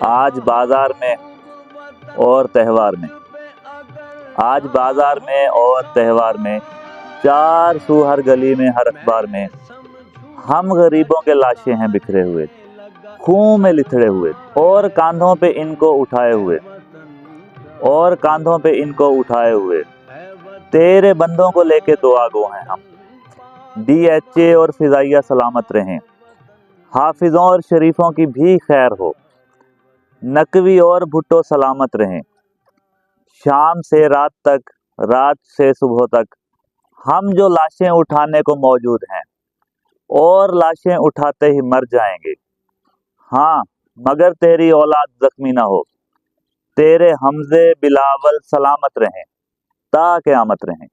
आज बाजार में और त्योहार में, आज बाजार में और त्योहार में, चार सू हर गली में, हर अखबार में, हम गरीबों के लाशें हैं बिखरे हुए, खून में लिथड़े हुए, और कांधों पे इनको उठाए हुए, और कांधों पे इनको उठाए हुए। तेरे बंदों को लेके दुआ गो हैं हम। DHA और फिजाइया सलामत रहें, हाफिजों और शरीफों की भी खैर हो, नकवी और भुट्टो सलामत रहें। शाम से रात तक, रात से सुबह तक हम जो लाशें उठाने को मौजूद हैं, और लाशें उठाते ही मर जाएंगे। हाँ, मगर तेरी औलाद जख्मी ना हो। तेरे हमजे बिलावल सलामत रहें, ता क़यामत रहें।